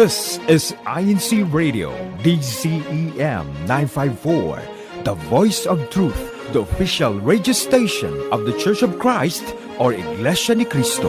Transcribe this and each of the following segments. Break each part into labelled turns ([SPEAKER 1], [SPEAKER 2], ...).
[SPEAKER 1] This is INCRadio, DCEM 954, the voice of truth, the official radio station of the Church of Christ or Iglesia ni Cristo.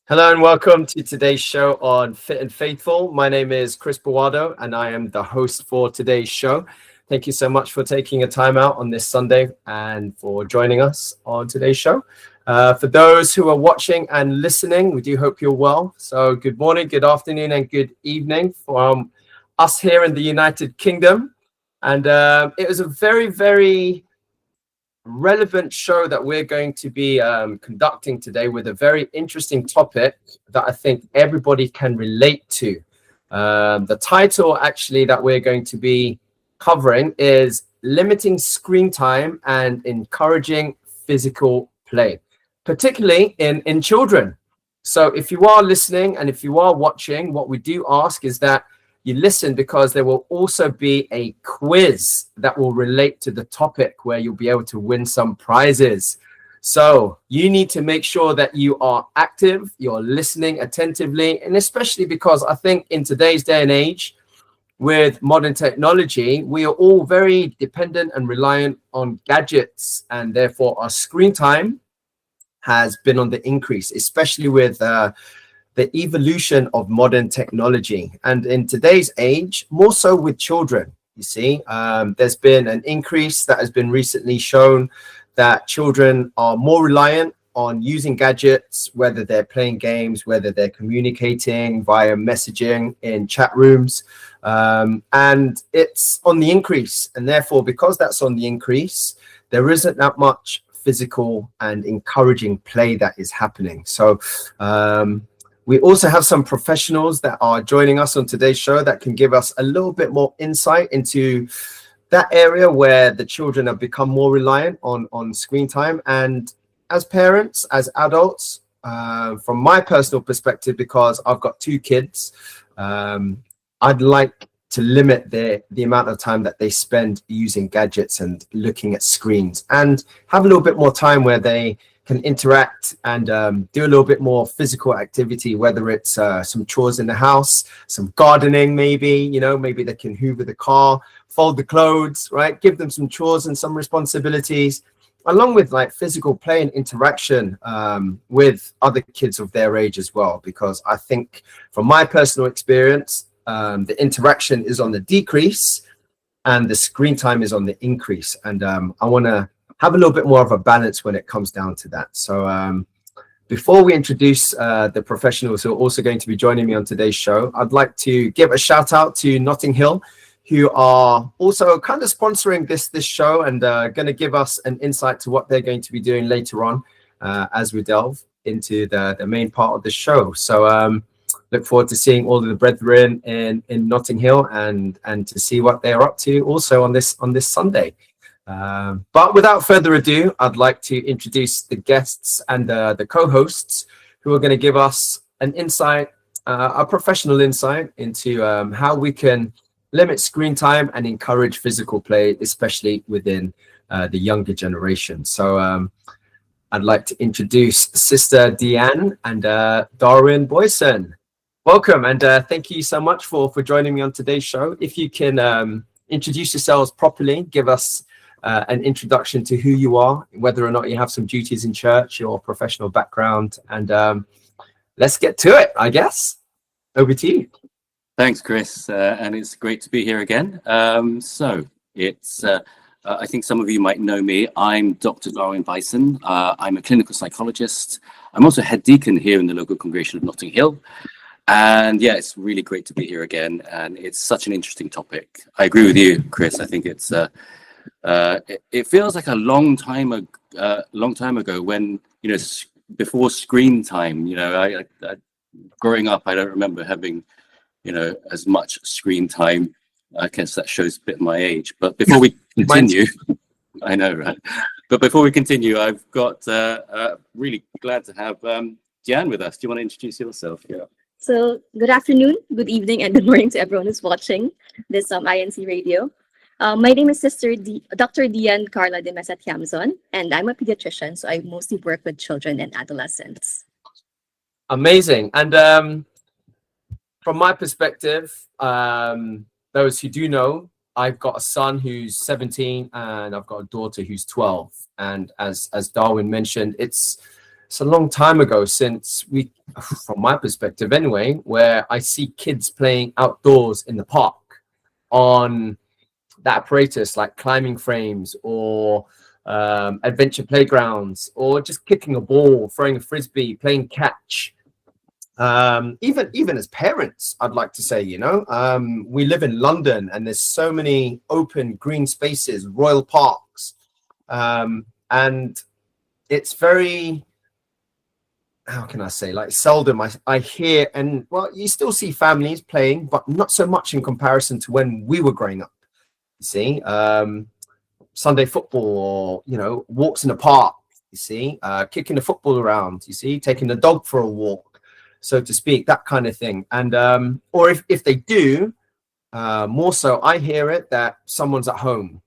[SPEAKER 2] Hello and welcome to today's show on Fit and Faithful. My name is Chris Bawado and I am the host for today's show. Thank you so much for taking a time out on this Sunday and for joining us on today's show. For those who are watching and listening, we do hope you're well. So good morning, good afternoon and good evening from us here in the United Kingdom. And it was a very relevant show that we're going to be conducting today with a very interesting topic that I think everybody can relate to. The title actually that we're going to be covering is Limiting Screen Time and Encouraging Physical Play, particularly in children. So if you are listening and if you are watching, what we do ask is that you listen, because there will also be a quiz that will relate to the topic where you'll be able to win some prizes. So you need to make sure that you are active, you're listening attentively, and especially because I think in today's day and age with modern technology, we are all very dependent and reliant on gadgets, and therefore our screen time has been on the increase, especially with the evolution of modern technology. And in today's age, more so with children, you see, there's been an increase that has been recently shown that children are more reliant on using gadgets, whether they're playing games, whether they're communicating via messaging in chat rooms, and it's on the increase. And therefore, because that's on the increase, there isn't that much physical and encouraging play that is happening. So we also have some professionals that are joining us on today's show that can give us a little bit more insight into that area where the children have become more reliant on screen time. And as parents, as adults, from my personal perspective, because I've got two kids, I'd like to limit the amount of time that they spend using gadgets and looking at screens, and have a little bit more time where they can interact and do a little bit more physical activity, whether it's some chores in the house, some gardening, maybe they can hoover the car, fold the clothes, right? Give them some chores and some responsibilities, along with like physical play and interaction with other kids of their age as well. Because I think from my personal experience, the interaction is on the decrease and the screen time is on the increase. And I want to have a little bit more of a balance when it comes down to that. So before we introduce the professionals who are also going to be joining me on today's show, I'd like to give a shout out to Notting Hill, who are also kind of sponsoring this show and going to give us an insight to what they're going to be doing later on as we delve into the main part of the show. So look forward to seeing all of the brethren in Notting Hill and to see what they're up to also on this Sunday. But without further ado, I'd like to introduce the guests and the co-hosts who are going to give us an insight, a professional insight into how we can limit screen time and encourage physical play, especially within the younger generation. So I'd like to introduce Sister Deanne and Darwin Boyson. Welcome, and thank you so much for joining me on today's show. If you can introduce yourselves properly, give us an introduction to who you are, whether or not you have some duties in church, your professional background, and let's get to it, I guess. Over to you.
[SPEAKER 3] Thanks, Chris, and it's great to be here again. So it's I think some of you might know me. I'm Dr. Darwin Bison. I'm a clinical psychologist. I'm also head deacon here in the local congregation of Notting Hill. And yeah, it's really great to be here again. And it's such an interesting topic. I agree with you, Chris. I think it feels like a long time ago when, before screen time, I growing up, I don't remember having, as much screen time. I guess that shows a bit my age. But before we continue, I know, right? But before we continue, I've got really glad to have Diane with us. Do you want to introduce yourself? Yeah.
[SPEAKER 4] So good afternoon, good evening, and good morning to everyone who's watching this INCRadio. My name is Dr. Diane Carla de Mesa Tiamzon, and I'm a pediatrician, so I mostly work with children and adolescents.
[SPEAKER 2] Amazing. And from my perspective, those who do know, I've got a son who's 17 and I've got a daughter who's 12. And as Darwin mentioned, it's a long time ago since from my perspective anyway, where I see kids playing outdoors in the park on that apparatus like climbing frames or adventure playgrounds, or just kicking a ball, throwing a frisbee, playing catch. Even as parents, I'd like to say, we live in London and there's so many open green spaces, royal parks, and it's very, how can I say, like seldom I hear, and well, you still see families playing, but not so much in comparison to when we were growing up. You see, Sunday football, or walks in the park. You see, kicking the football around. You see, taking the dog for a walk, so to speak, that kind of thing. And or if they do, more so, I hear it that someone's at home.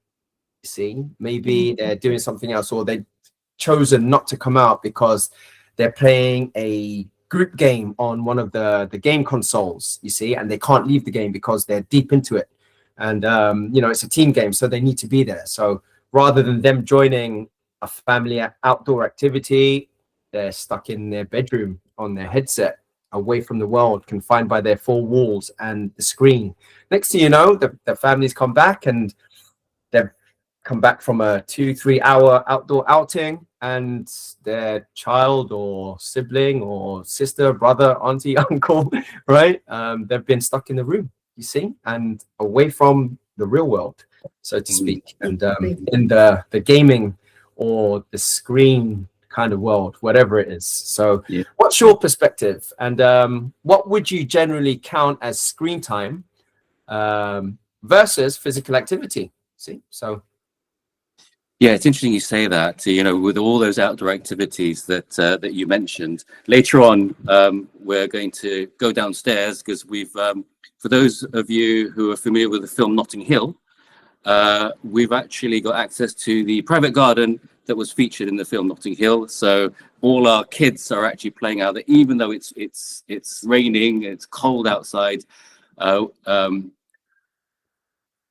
[SPEAKER 2] You see, maybe they're doing something else, or they've chosen not to come out because they're playing a group game on one of the game consoles. You see, and they can't leave the game because they're deep into it. And it's a team game, so they need to be there. So rather than them joining a family outdoor activity, they're stuck in their bedroom on their headset, away from the world, confined by their four walls and the screen. Next thing you know, the families come back, and they've come back from a 2-3 hour outdoor outing, and their child or sibling or sister, brother, auntie, uncle, right? They've been stuck in the room, you see, and away from the real world, so to speak, and in the gaming or the screen kind of world, whatever it is. So what's your perspective, and what would you generally count as screen time versus physical activity?
[SPEAKER 3] Yeah, it's interesting you say that. With all those outdoor activities that you mentioned. Later on, we're going to go downstairs because we've, for those of you who are familiar with the film Notting Hill, we've actually got access to the private garden that was featured in the film Notting Hill. So all our kids are actually playing out there, even though it's raining, it's cold outside.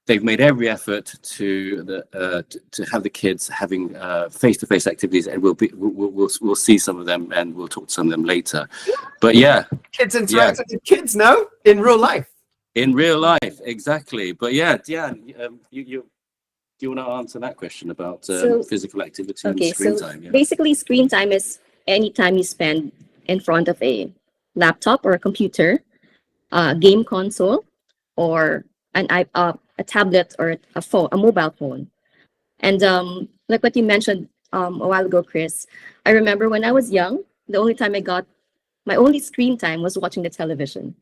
[SPEAKER 3] They've made every effort to have the kids having face-to-face activities, and we'll see some of them, and we'll talk to some of them later. But yeah,
[SPEAKER 2] kids interacting with kids now in real life.
[SPEAKER 3] In real life, exactly. But yeah, Diane, do you want to answer that question about physical activity and screen time? Yeah.
[SPEAKER 4] Basically, screen time is any time you spend in front of a laptop or a computer, game console, or a tablet or a mobile phone. And like what you mentioned a while ago, Chris, I remember when I was young, the only time my only screen time was watching the television.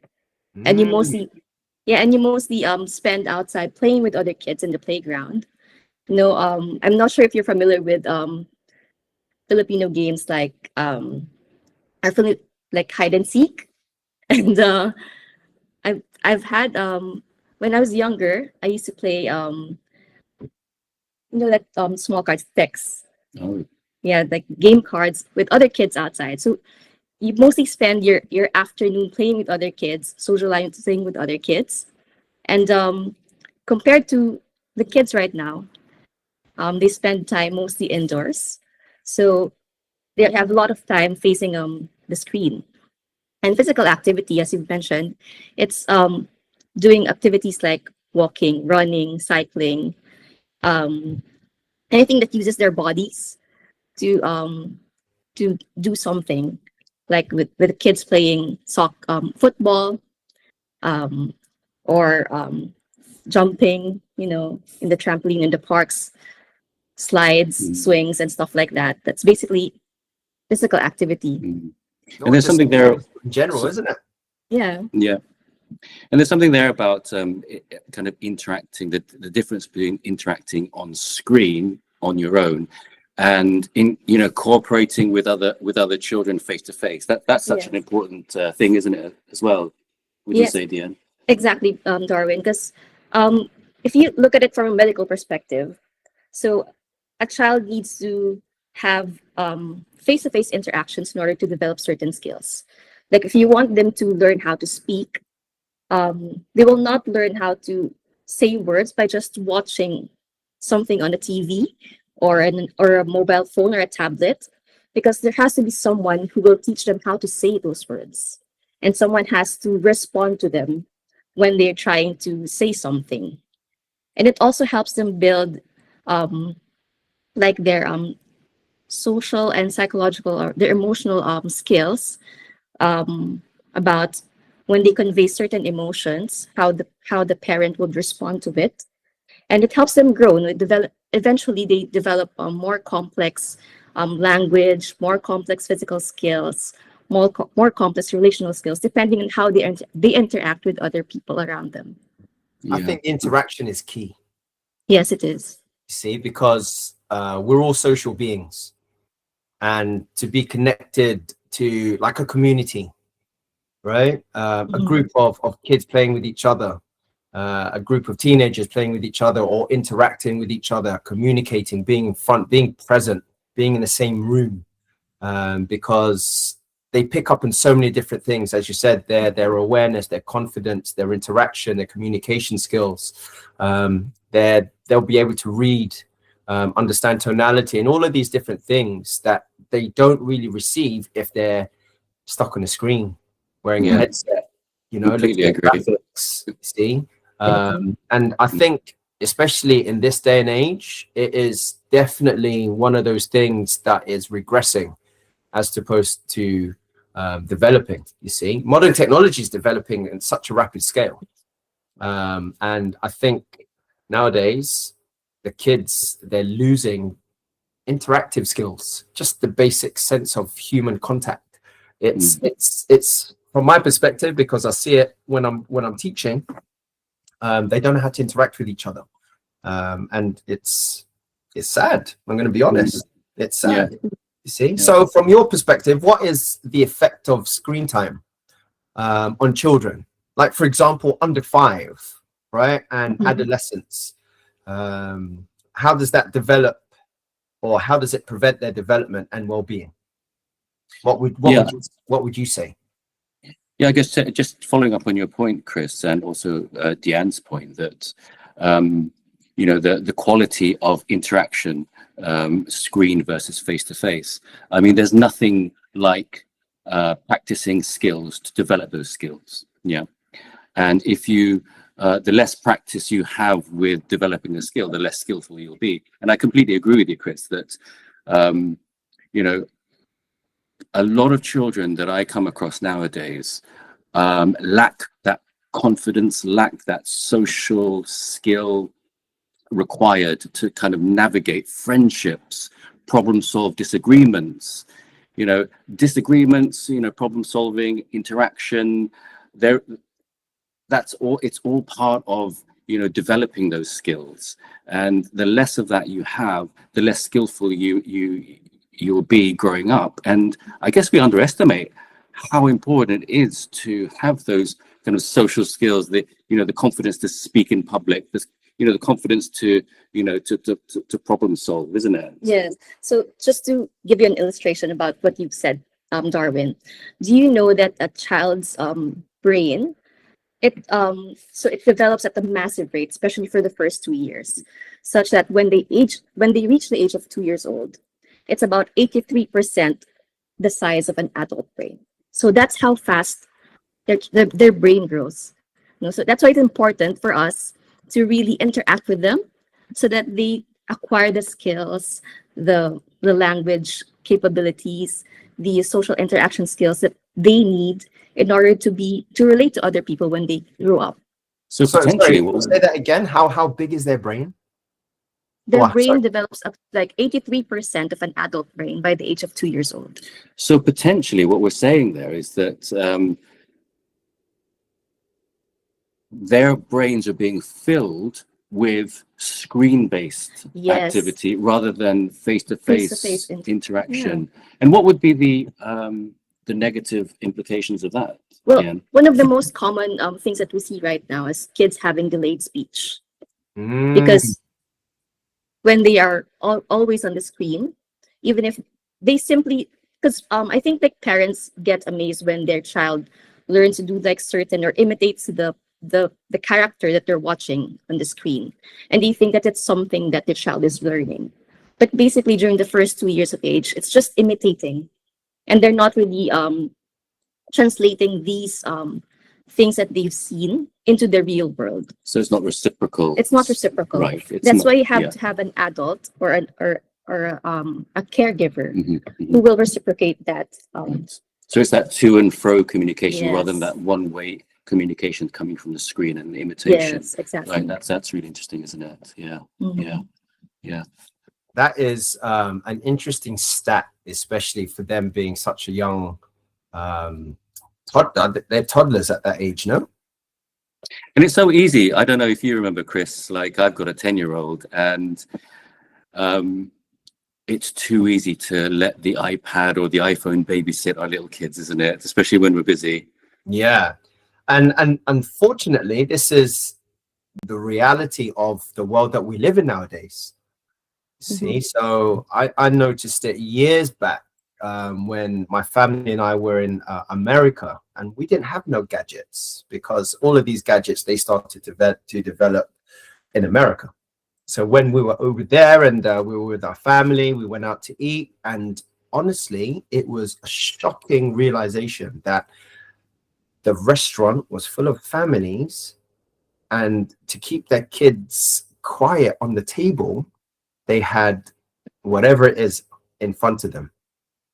[SPEAKER 4] And you mostly spend outside playing with other kids in the playground. I'm not sure if you're familiar with Filipino games like like hide and seek. And I've had when I was younger, I used to play small cards, sticks.
[SPEAKER 3] Oh.
[SPEAKER 4] Yeah, like game cards with other kids outside. So you mostly spend your afternoon playing with other kids, socializing with other kids. And compared to the kids right now, they spend time mostly indoors. So they have a lot of time facing the screen. And physical activity, as you mentioned, it's doing activities like walking, running, cycling, um, anything that uses their bodies to do something, like with kids playing football, um, or jumping, in the trampoline in the parks, slides,
[SPEAKER 3] Mm.
[SPEAKER 4] swings, and stuff like that. That's basically physical activity.
[SPEAKER 3] Mm.
[SPEAKER 2] Or
[SPEAKER 3] And there's
[SPEAKER 2] just
[SPEAKER 3] something there.
[SPEAKER 2] in general, isn't it?
[SPEAKER 4] Yeah.
[SPEAKER 3] Yeah. And there's something there about kind of interacting, the difference between interacting on screen on your own and in cooperating with other children face to face. That's such an
[SPEAKER 4] Yes.
[SPEAKER 3] important thing, isn't it, as well? Would you
[SPEAKER 4] Yes,
[SPEAKER 3] say, Diane?
[SPEAKER 4] exactly, Darwin. Because if you look at it from a medical perspective, so a child needs to have face-to-face interactions in order to develop certain skills. Like if you want them to learn how to speak, they will not learn how to say words by just watching something on a TV or a mobile phone or a tablet, because there has to be someone who will teach them how to say those words, and someone has to respond to them when they're trying to say something. And it also helps them build um, like their social and psychological or their emotional skills, about when they convey certain emotions, how the parent would respond to it, and it helps them grow. And eventually, they develop more complex language, more complex physical skills, more complex relational skills, depending on how they interact with other people around them.
[SPEAKER 2] I
[SPEAKER 3] Yeah.
[SPEAKER 2] think interaction is key.
[SPEAKER 4] Yes, it is.
[SPEAKER 2] You see, because we're all social beings, and to be connected to like a community, right? A group of kids playing with each other, a group of teenagers playing with each other or interacting with each other, communicating, being in front, being present, being in the same room, because they pick up on so many different things. As you said, their awareness, their confidence, their interaction, their communication skills. They'll be able to read, understand tonality, and all of these different things that they don't really receive if they're stuck on a screen, wearing a headset,
[SPEAKER 3] Completely
[SPEAKER 2] looking at
[SPEAKER 3] agree.
[SPEAKER 2] graphics, see? And I think, especially in this day and age, it is definitely one of those things that is regressing as opposed to developing. You see, modern technology is developing in such a rapid scale. And I think nowadays, the kids, they're losing interactive skills, just the basic sense of human contact. It's from my perspective, because I see it when I'm teaching, they don't know how to interact with each other. And it's sad. I'm going to be honest. It's sad. You see? So from your perspective, what is the effect of screen time on children? Like, for example, under 5, right? And adolescents. How does that develop, or how does it prevent their development and well-being? What would you say?
[SPEAKER 3] Yeah, I guess just following up on your point, Chris, and also Deanne's point that the quality of interaction, screen versus face to face. I mean, there's nothing like practicing skills to develop those skills. Yeah, and if you the less practice you have with developing a skill, the less skillful you'll be. And I completely agree with you, Chris, that a lot of children that I come across nowadays lack that confidence, lack that social skill required to kind of navigate friendships, problem solve disagreements, problem solving, interaction. That's all. It's all part of developing those skills. And the less of that you have, the less skillful you'll be growing up. And I guess we underestimate how important it is to have those kind of social skills, the confidence to speak in public, the confidence to problem solve, isn't it?
[SPEAKER 4] Yes. So just to give you an illustration about what you've said, Darwin, do you know that a child's brain, it develops at a massive rate, especially for the first 2 years, such that when they reach the age of 2 years old, it's about 83% the size of an adult brain. So that's how fast their brain grows. So that's why it's important for us to really interact with them, so that they acquire the skills, the language capabilities, the social interaction skills that they need in order to relate to other people when they grow up.
[SPEAKER 3] So
[SPEAKER 2] Sorry,
[SPEAKER 3] potentially, what
[SPEAKER 2] say that again. How big is their brain?
[SPEAKER 4] Their
[SPEAKER 2] Oh,
[SPEAKER 4] brain
[SPEAKER 2] sorry.
[SPEAKER 4] develops up to like 83% of an adult brain by the age of 2 years old.
[SPEAKER 3] So potentially, what we're saying there is that their brains are being filled with screen-based
[SPEAKER 4] Yes.
[SPEAKER 3] activity rather than
[SPEAKER 4] Face-to-face
[SPEAKER 3] face-to-face interaction. And what would be the negative implications of that?
[SPEAKER 4] Well,
[SPEAKER 3] Ian?
[SPEAKER 4] one of the most common things that we see right now is kids having delayed speech,
[SPEAKER 2] Mm.
[SPEAKER 4] because when they are always on the screen, even if they simply, because I think like parents get amazed when their child learns to do like certain or imitates the character that they're watching on the screen, and they think that it's something that the child is learning. But basically, during the first 2 years of age, it's just imitating, and they're not really translating these things that they've seen into the real world.
[SPEAKER 3] So it's not reciprocal.
[SPEAKER 4] It's not reciprocal.
[SPEAKER 3] Right.
[SPEAKER 4] That's why you have to have an adult or a caregiver who will reciprocate that.
[SPEAKER 3] So it's that to and fro communication rather than
[SPEAKER 4] Yes.
[SPEAKER 3] that one-way communication coming from the screen and the imitation.
[SPEAKER 4] Yes, exactly.
[SPEAKER 3] Right. That's really interesting, isn't it? Yeah.
[SPEAKER 4] Mhm.
[SPEAKER 3] Yeah.
[SPEAKER 2] That is an interesting stat, especially for them being such a young toddler. They're toddlers at that age, no?
[SPEAKER 3] And it's so easy. I don't know if you remember, Chris, like I've got a 10-year-old and it's too easy to let the iPad or the iPhone babysit our little kids, isn't it? Especially when we're busy.
[SPEAKER 2] Yeah. And unfortunately, this is the reality of the world that we live in nowadays. See, so I noticed it years back when my family and I were in America, and we didn't have no gadgets because all of these gadgets, they started to develop in America. So when we were over there and we were with our family, we went out to eat, and honestly, it was a shocking realization that the restaurant was full of families, and to keep their kids quiet on the table, they had whatever it is in front of them.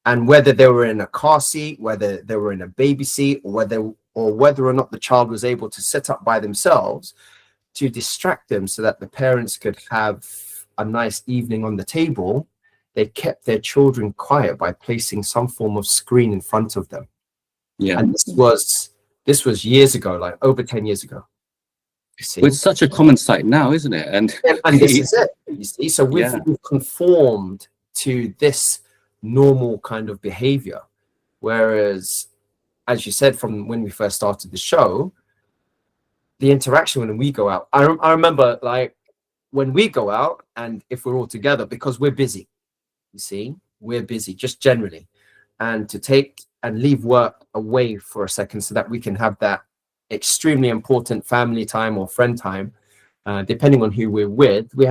[SPEAKER 2] And whether they were in a car seat, whether they were in a baby seat, or whether or not the child was able to sit up by themselves to distract them so that the parents could have a nice evening on the table, they kept their children quiet by placing some form of screen in front of them.
[SPEAKER 3] Yeah.
[SPEAKER 2] And this was years ago, like over 10 years ago. You see?
[SPEAKER 3] Well, it's such a common sight now, isn't it? And
[SPEAKER 2] this is it. You see, so we've conformed to this normal kind of behavior. Whereas, as you said, from when we first started the show, the interaction when we go out, I remember like when we go out and if we're all together, because we're busy, you see, we're busy just generally. And to take and leave work away for a second so that we can have that extremely important family time or friend time, depending on who we're with, we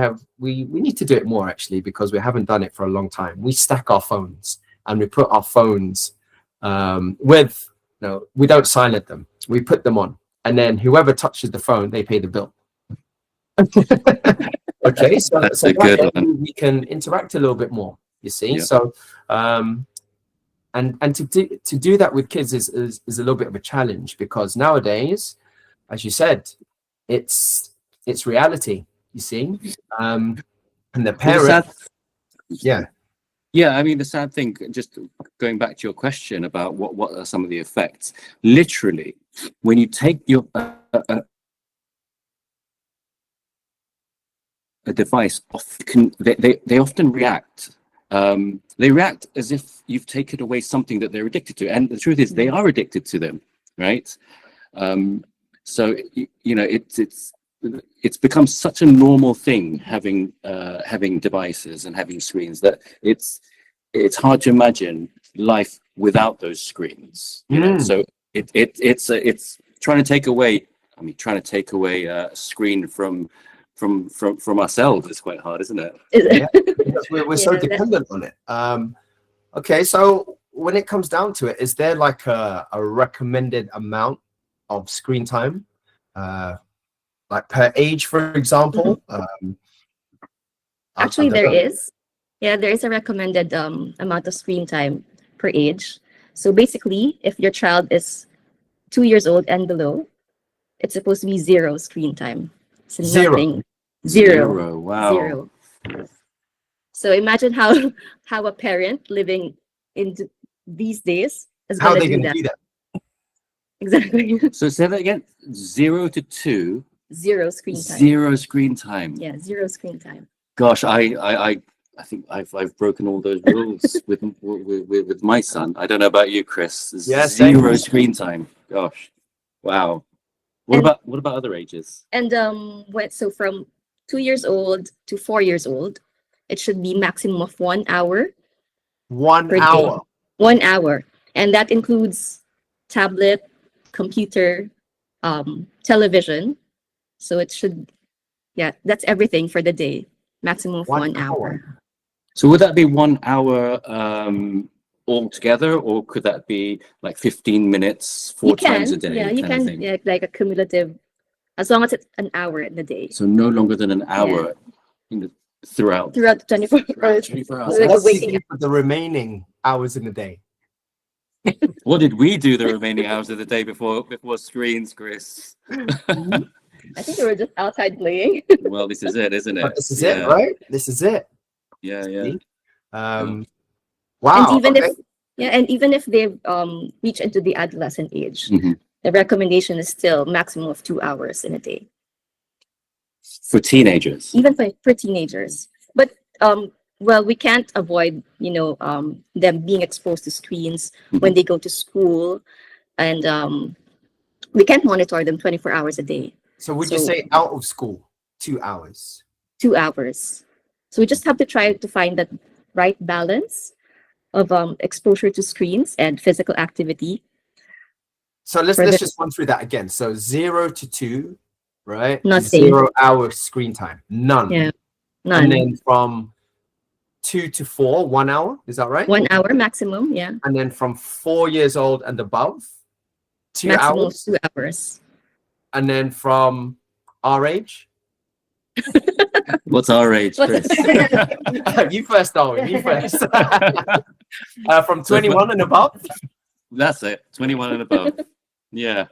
[SPEAKER 2] need to do it more actually, because we haven't done it for a long time. We stack our phones and we put our phones we don't silent them. We put them on, and then whoever touches the phone, they pay the bill. Okay, so
[SPEAKER 3] That's a good one.
[SPEAKER 2] we can interact a little bit more, you see.
[SPEAKER 3] Yeah.
[SPEAKER 2] So and to do that with kids is a little bit of a challenge, because nowadays, as you said, it's reality, you see. And the parents,
[SPEAKER 3] I mean, the sad thing, just going back to your question about what are some of the effects, literally, when you take your a device off, they often react. They react as if you've taken away something that they're addicted to, and the truth is they are addicted to them, right? So you know, it's become such a normal thing having devices and having screens that it's hard to imagine life without those screens. You know, so it's trying to take away. I mean, trying to take away a screen from ourselves is quite hard, isn't it?
[SPEAKER 2] Yeah, because we're so dependent on it. Okay, so when it comes down to it, is there like a recommended amount of screen time, like per age, for example?
[SPEAKER 4] Actually,
[SPEAKER 2] don't
[SPEAKER 4] there
[SPEAKER 2] know.
[SPEAKER 4] is. Yeah, there is a recommended amount of screen time per age. So basically, if your child is 2 years old and below, it's supposed to be zero screen time. So
[SPEAKER 2] Zero.
[SPEAKER 4] nothing. Zero.
[SPEAKER 3] Zero. Wow.
[SPEAKER 4] Zero. So imagine how how a parent living in these days is
[SPEAKER 2] How are
[SPEAKER 4] gonna
[SPEAKER 2] they
[SPEAKER 4] do
[SPEAKER 2] going to
[SPEAKER 4] that.
[SPEAKER 2] do that?
[SPEAKER 4] Exactly.
[SPEAKER 3] So say that again. 0 to 2.
[SPEAKER 4] Zero screen time.
[SPEAKER 3] Zero screen time.
[SPEAKER 4] Yeah, zero screen time.
[SPEAKER 3] Gosh, I think I've broken all those rules with my son. I don't know about you, Chris.
[SPEAKER 2] Yeah, same.
[SPEAKER 3] Zero screen time. Gosh, wow.
[SPEAKER 4] And-
[SPEAKER 3] What about other ages?
[SPEAKER 4] And so from 2 years old to 4 years old, it should be maximum of 1 hour
[SPEAKER 2] 1
[SPEAKER 4] per day.
[SPEAKER 2] hour.
[SPEAKER 4] 1 hour, and that includes tablet, computer, television. So it should, yeah, that's everything for the day. Maximum of 1 hour.
[SPEAKER 3] So would that be 1 hour altogether, or could that be like 15 minutes, four times a day?
[SPEAKER 4] Yeah, you
[SPEAKER 3] kind of
[SPEAKER 4] can.
[SPEAKER 3] thing?
[SPEAKER 4] Yeah, like a cumulative, as long as it's an hour in the day.
[SPEAKER 3] So no longer than an hour throughout.
[SPEAKER 4] Throughout the 24 hours.
[SPEAKER 3] 24 hours.
[SPEAKER 4] Like
[SPEAKER 2] What do you
[SPEAKER 4] waking
[SPEAKER 2] do for the remaining hours in the day?
[SPEAKER 3] What did we do the remaining hours of the day before screens, Chris?
[SPEAKER 4] I think we were just outside playing.
[SPEAKER 3] Well, this is it, isn't it?
[SPEAKER 2] But this is it, right? This is it.
[SPEAKER 3] Yeah, yeah.
[SPEAKER 2] Wow.
[SPEAKER 4] And even
[SPEAKER 2] okay.
[SPEAKER 4] and even if they've reached into the adolescent age,
[SPEAKER 3] Mhm.
[SPEAKER 4] the recommendation is still maximum of 2 hours in a day,
[SPEAKER 3] For teenagers.
[SPEAKER 4] even for teenagers. But well, we can't avoid them being exposed to screens when they go to school, and we can't monitor them 24 hours a day.
[SPEAKER 2] So would you
[SPEAKER 4] So-
[SPEAKER 2] say out of school, 2 hours?
[SPEAKER 4] 2 hours. So we just have to try to find that right balance of exposure to screens and physical activity.
[SPEAKER 2] So let's
[SPEAKER 4] For the-
[SPEAKER 2] just run through that again. So 0 to 2, right?
[SPEAKER 4] Nothing.
[SPEAKER 2] 0 hour screen time. None.
[SPEAKER 4] Yeah,
[SPEAKER 2] And
[SPEAKER 4] none.
[SPEAKER 2] then from 2 to 4, 1 hour. Is that right?
[SPEAKER 4] 1 hour maximum. Yeah,
[SPEAKER 2] And then from 4 years old and above, 2
[SPEAKER 4] maximum of
[SPEAKER 2] hours.
[SPEAKER 4] 2 hours.
[SPEAKER 2] And then from our age.
[SPEAKER 3] What's our age, Chris?
[SPEAKER 2] You first, Darwin. You first. From 21 and above.
[SPEAKER 3] That's it. 21 and above. Yeah.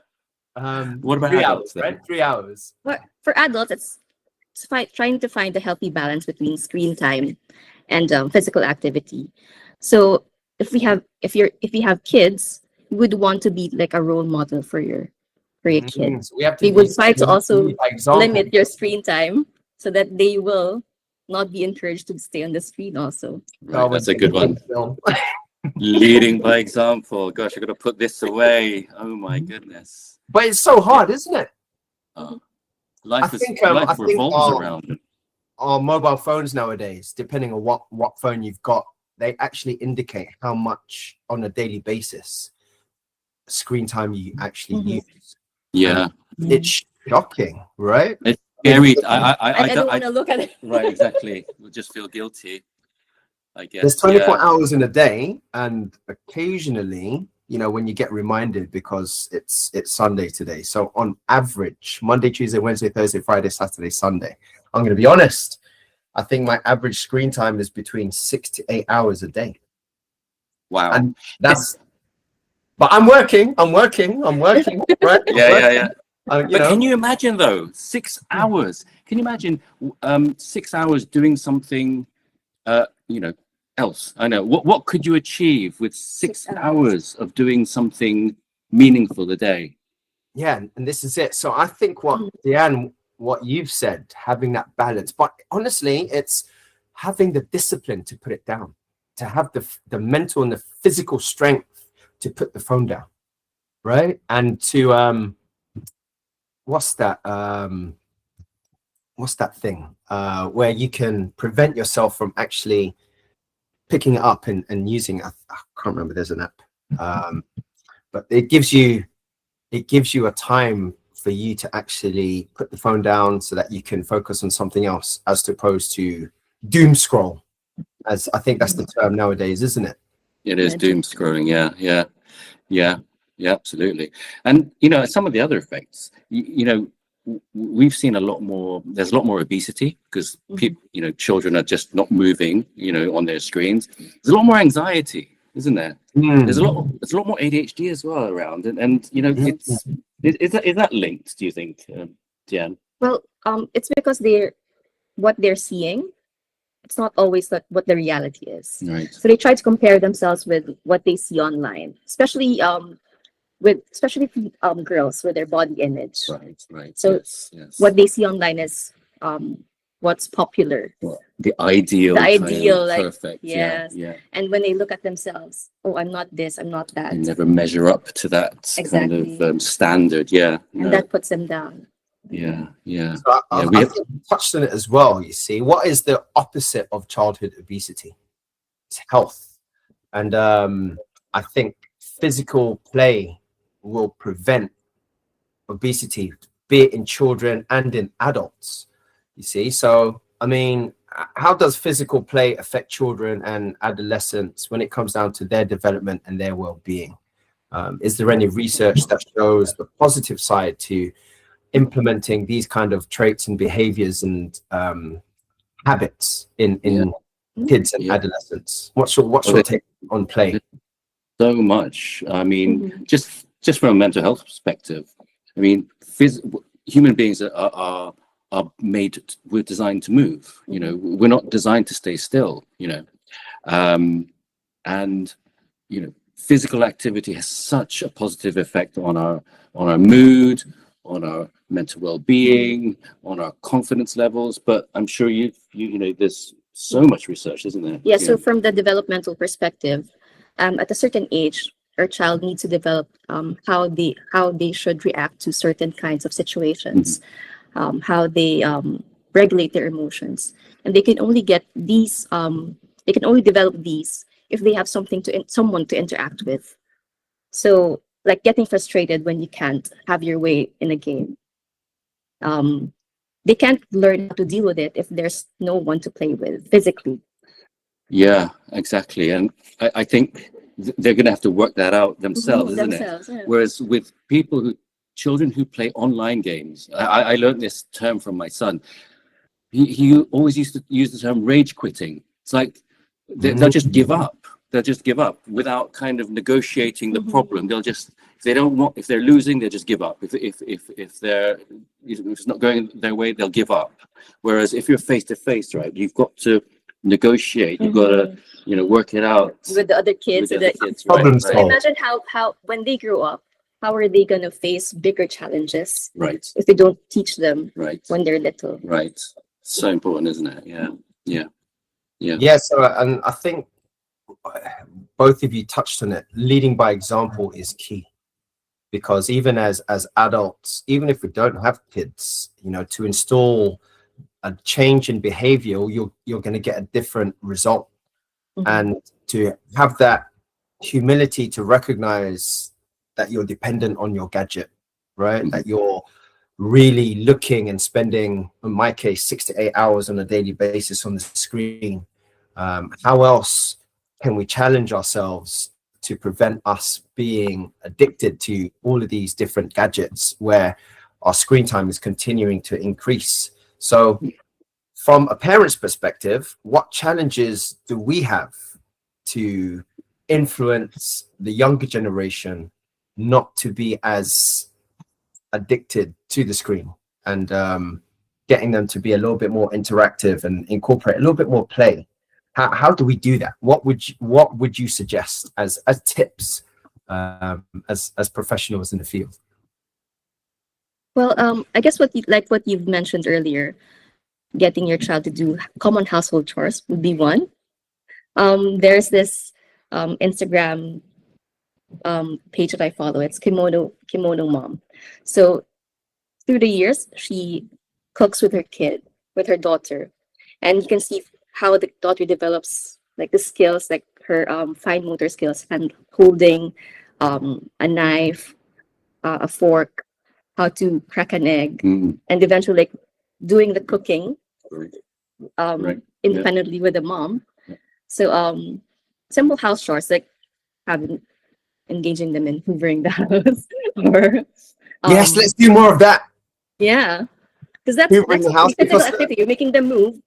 [SPEAKER 3] What about
[SPEAKER 2] 3
[SPEAKER 3] adults
[SPEAKER 2] hours, right?
[SPEAKER 3] then?
[SPEAKER 2] 3 hours.
[SPEAKER 4] For adults, it's trying to find a healthy balance between screen time and physical activity. So if we have kids, we would want to be like a role model for your kids.
[SPEAKER 2] So we have to
[SPEAKER 4] We would try to also
[SPEAKER 2] by example.
[SPEAKER 4] limit your screen time so that they will not be encouraged to stay on the screen also.
[SPEAKER 3] Right, that's a good one.
[SPEAKER 2] Film.
[SPEAKER 3] Leading by example. Gosh, I've got to put this away. Oh my goodness.
[SPEAKER 2] But it's so hard, isn't it?
[SPEAKER 3] Life
[SPEAKER 2] think,
[SPEAKER 3] life revolves around.
[SPEAKER 2] Our mobile phones nowadays, depending on what phone you've got, they actually indicate how much on a daily basis screen time you actually use.
[SPEAKER 3] Yeah.
[SPEAKER 2] It's shocking, right?
[SPEAKER 3] It's scary.
[SPEAKER 4] I don't want to look at it.
[SPEAKER 3] Right, exactly. We'll just feel guilty, I guess.
[SPEAKER 2] There's 24 hours in a day, and occasionally, when you get reminded because it's Sunday today. So on average, Monday, Tuesday, Wednesday, Thursday, Friday, Saturday, Sunday. I'm going to be honest. I think my average screen time is between 6 to 8 hours a day.
[SPEAKER 3] Wow.
[SPEAKER 2] And but I'm working, right?
[SPEAKER 3] Yeah.
[SPEAKER 2] But
[SPEAKER 3] Can you imagine though, 6 hours? Can you imagine 6 hours doing something, else? I know. What could you achieve with 6 hours of doing something meaningful a day?
[SPEAKER 2] Yeah, and this is it. So I think Deanne, what you've said, having that balance, but honestly, it's having the discipline to put it down, to have the mental and the physical strength to put the phone down, right? And to what's that thing where you can prevent yourself from actually picking it up and using it. I can't remember, there's an app, but it gives you a time for you to actually put the phone down so that you can focus on something else, as opposed to doom scroll, as I think that's the term nowadays, isn't it?
[SPEAKER 3] It is doom scrolling. Yeah, absolutely. And some of the other effects, we've seen there's a lot more obesity because people, children are just not moving, on their screens. There's a lot more anxiety, isn't there? There's a lot more ADHD as well around, and is that linked? Do you think, Diane?
[SPEAKER 4] Well, it's because what they're seeing, it's not always what the reality is.
[SPEAKER 3] Right.
[SPEAKER 4] So they try to compare themselves with what they see online, especially girls with their body image.
[SPEAKER 3] Right.
[SPEAKER 4] So
[SPEAKER 3] yes.
[SPEAKER 4] what they see online is what's popular.
[SPEAKER 3] Well, the ideal,
[SPEAKER 4] like,
[SPEAKER 3] perfect.
[SPEAKER 4] yes.
[SPEAKER 3] Yeah.
[SPEAKER 4] And when they look at themselves, oh, I'm not this, I'm not that.
[SPEAKER 3] They never measure up to that
[SPEAKER 4] Exactly.
[SPEAKER 3] kind of standard. Yeah.
[SPEAKER 4] And that puts them down.
[SPEAKER 3] Yeah.
[SPEAKER 2] So I think you touched on it as well. You see, what is the opposite of childhood obesity? It's health, and I think physical play will prevent obesity, be it in children and in adults. You see, so I mean, how does physical play affect children and adolescents when it comes down to their development and their well-being? Is there any research that shows the positive side to implementing these kind of traits and behaviors and habits in kids and adolescents? What's your take on play?
[SPEAKER 3] So much. I mean, just from a mental health perspective, I mean, human beings are we're designed to move. We're not designed to stay still. And physical activity has such a positive effect on our mood, on our mental well-being, on our confidence levels. But I'm sure there's so much research, isn't there?
[SPEAKER 4] Yeah. So from the developmental perspective, at a certain age, our child needs to develop how they should react to certain kinds of situations, how they regulate their emotions, and they can only get these. They can only develop these if they have someone to interact with. So, like getting frustrated when you can't have your way in a game. They can't learn how to deal with it if there's no one to play with physically.
[SPEAKER 3] Yeah, exactly. And I think they're going to have to work that out themselves, isn't it?
[SPEAKER 4] Yeah.
[SPEAKER 3] Whereas with children who play online games, I learned this term from my son. He always used to use the term rage quitting. It's like they'll just give up. They'll just give up without kind of negotiating the problem. They'll just, if they're losing, they'll just give up. If it's not going their way, they'll give up. Whereas if you're face to face, right, you've got to negotiate. You've got to, work it out
[SPEAKER 4] with the other kids.
[SPEAKER 2] Problem
[SPEAKER 4] So imagine how when they grow up, how are they going to face bigger challenges?
[SPEAKER 3] Right.
[SPEAKER 4] If they don't teach them when they're little.
[SPEAKER 3] Right. So important, isn't it? Yeah.
[SPEAKER 2] Yeah. So, and I think both of you touched on it. Leading by example is key, because even as adults, even if we don't have kids, to install a change in behavior, you're going to get a different result. And to have that humility to recognize that you're dependent on your gadget, right? That you're really looking and spending, in my case, 6 to 8 hours on a daily basis on the screen. How else can we challenge ourselves to prevent us being addicted to all of these different gadgets where our screen time is continuing to increase? So from a parent's perspective, what challenges do we have to influence the younger generation not to be as addicted to the screen, and getting them to be a little bit more interactive and incorporate a little bit more play? How do we do that? What would you suggest as tips as professionals in the field?
[SPEAKER 4] Well, I guess what you've mentioned earlier, getting your child to do common household chores would be one. There's this Instagram page that I follow. It's Kimono Mom. So through the years, she cooks with her daughter, and you can see how the daughter develops like the skills, like her fine motor skills, and holding a knife, a fork, how to crack an egg, and eventually like doing the cooking independently with the mom. So simple house chores, like engaging them in hoovering the house, or
[SPEAKER 2] yes, let's do more of that.
[SPEAKER 4] Yeah, because that's
[SPEAKER 2] Hoovering the house
[SPEAKER 4] physical
[SPEAKER 2] because
[SPEAKER 4] activity. You're making them move.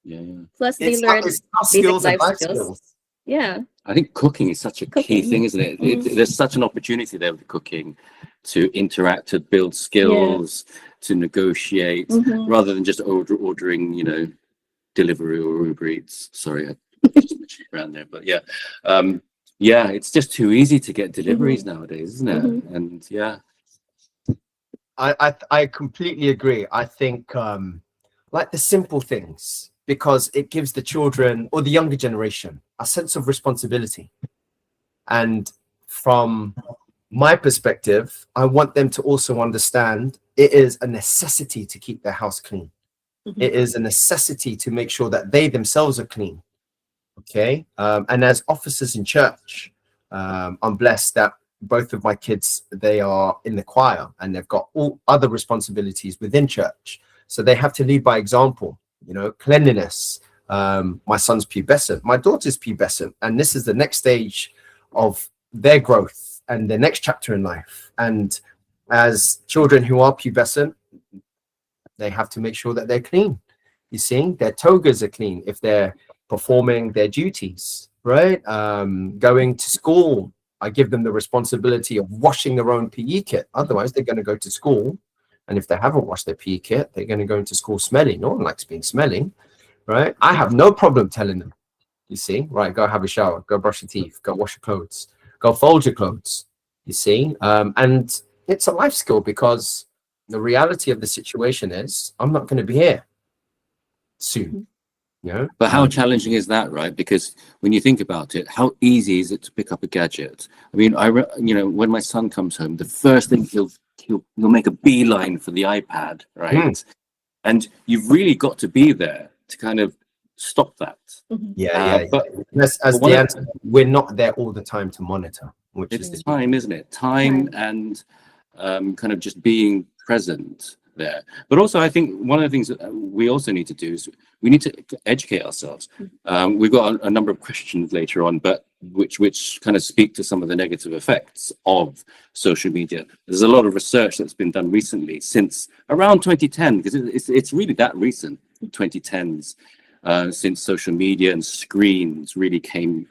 [SPEAKER 3] Yeah.
[SPEAKER 4] Plus, they
[SPEAKER 2] it's
[SPEAKER 4] learn
[SPEAKER 2] soft
[SPEAKER 4] basic
[SPEAKER 2] skills and
[SPEAKER 4] life
[SPEAKER 2] life
[SPEAKER 4] skills.
[SPEAKER 2] skills.
[SPEAKER 4] Yeah.
[SPEAKER 3] I think cooking is such a key
[SPEAKER 4] Cooking.
[SPEAKER 3] thing, isn't it?
[SPEAKER 4] Mhm.
[SPEAKER 3] There's such an opportunity there with cooking to interact, to build skills, to negotiate,
[SPEAKER 4] Mhm.
[SPEAKER 3] rather than just ordering, delivery or Uber Eats. Sorry, I switched around there, but yeah, yeah, it's just too easy to get deliveries nowadays, isn't it?
[SPEAKER 4] Mhm.
[SPEAKER 3] And yeah,
[SPEAKER 2] I completely agree. I think like the simple things, because it gives the children or the younger generation a sense of responsibility. And from my perspective, I want them to also understand it is a necessity to keep their house clean.
[SPEAKER 4] Mhm.
[SPEAKER 2] It is a necessity to make sure that they themselves are clean. Okay. And as officers in church, I'm blessed that both of my kids, they are in the choir and they've got all other responsibilities within church. So they have to lead by example, cleanliness. My son's pubescent, my daughter's pubescent, and this is the next stage of their growth and the next chapter in life. And as children who are pubescent, they have to make sure that they're clean. You see, their togas are clean if they're performing their duties, right? Going to school, I give them the responsibility of washing their own PE kit. Otherwise, they're going to go to school. And if they haven't washed their PE kit, they're going to go into school smelly. No one likes being smelly, right? I have no problem telling them, you see, right, go have a shower, go brush your teeth, go wash your clothes, go fold your clothes, you see. And it's a life skill, because the reality of the situation is I'm not going to be here soon.
[SPEAKER 3] but how challenging is that, right? Because when you think about it, how easy is it to pick up a gadget? I mean, when my son comes home, the first thing he'll make a beeline for the iPad, right? And you've really got to be there to kind of stop that. But
[SPEAKER 2] as the answer, we're not there all the time to monitor, which
[SPEAKER 3] it's
[SPEAKER 2] is
[SPEAKER 3] time, isn't it? Time and kind of just being present there. But also, I think one of the things that we also need to do is we need to educate ourselves. We've got a number of questions later on, but which kind of speak to some of the negative effects of social media. There's a lot of research that's been done recently since around 2010, because it's really that recent, 2010s, since social media and screens really became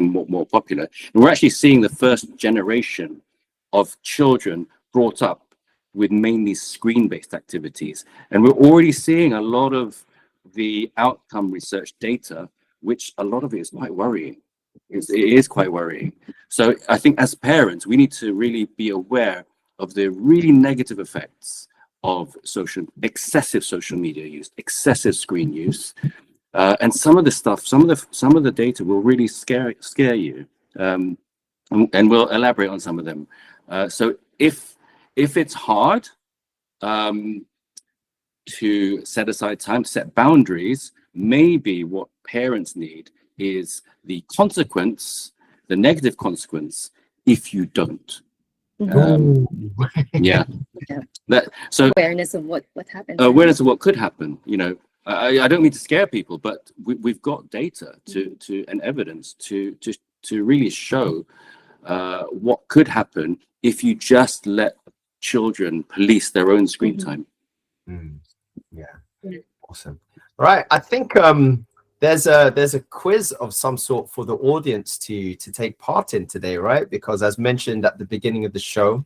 [SPEAKER 3] more popular. And we're actually seeing the first generation of children brought up with mainly screen-based activities. And we're already seeing a lot of the outcome research data, which a lot of it is quite worrying. It is quite worrying. So I think as parents, we need to really be aware of the really negative effects of excessive social media use, excessive screen use. And some of the data will really scare you. And we'll elaborate on some of them. So if it's hard to set aside time, to set boundaries, maybe what parents need is the negative consequence if you don't. Yeah. So
[SPEAKER 4] awareness of what happens.
[SPEAKER 3] Awareness of what could happen. I don't mean to scare people, but we've got data and evidence to really show what could happen if you just let children police their own screen time.
[SPEAKER 2] Awesome. Right, I think there's a quiz of some sort for the audience to take part in today, right? Because as mentioned at the beginning of the show,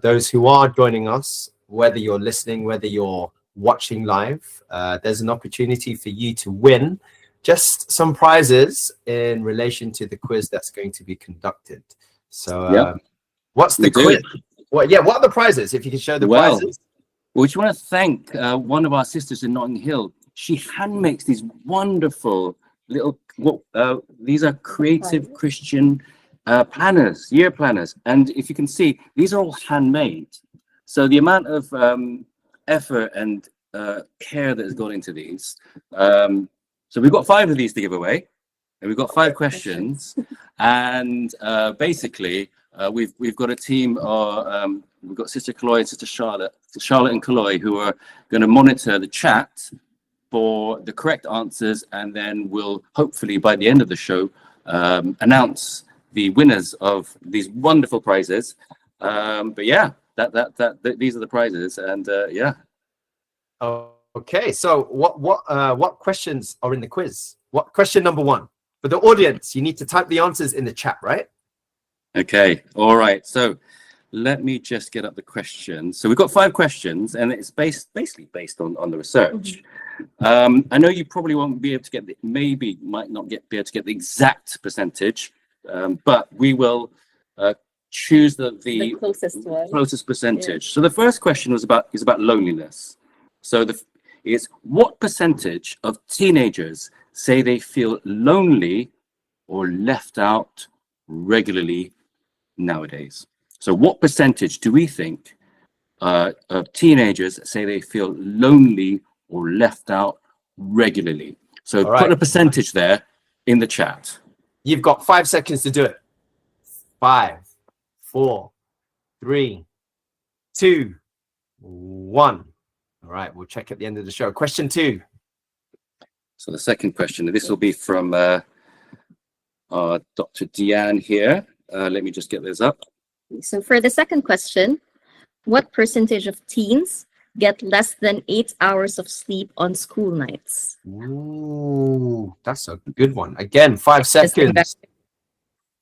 [SPEAKER 2] those who are joining us, whether you're listening, whether you're watching live, there's an opportunity for you to win just some prizes in relation to the quiz that's going to be conducted. So what's the quiz? What are the prizes? If you can show the prizes.
[SPEAKER 3] We just want to thank one of our sisters in Notting Hill. She hand makes these wonderful little, these are creative Christian planners, year planners. And if you can see, these are all handmade. So the amount of effort and care that has gone into these. So we've got 5 of these to give away, and we've got 5 questions. And basically, we've got a team of we've got Sister Chloe and Sister Charlotte and Chloe, who are going to monitor the chat for the correct answers, and then we'll hopefully by the end of the show announce the winners of these wonderful prizes. But yeah, these are the prizes, and yeah.
[SPEAKER 2] Oh, okay. So what questions are in the quiz? What question number one? For the audience, you need to type the answers in the chat, right?
[SPEAKER 3] Okay. All right. So let me just get up the questions. So we've got 5 questions, and it's basically based on the research. I know you probably won't be able to get might not be able to get the exact percentage, but we will choose the closest percentage. Yeah. So the first question is about loneliness. So it's what percentage of teenagers say they feel lonely or left out regularly nowadays? So what percentage do we think of teenagers say they feel lonely or left out regularly? So put a percentage there in the chat.
[SPEAKER 2] You've got 5 seconds to do it. 5, 4, 3, 2, 1. All right, we'll check at the end of the show. Question 2.
[SPEAKER 3] So the second question, this will be from Dr. Deanne here. Let me just get this up.
[SPEAKER 4] So for the second question, what percentage of teens get less than 8 hours of sleep on school nights?
[SPEAKER 2] Ooh, that's a good one. Again, 5 seconds.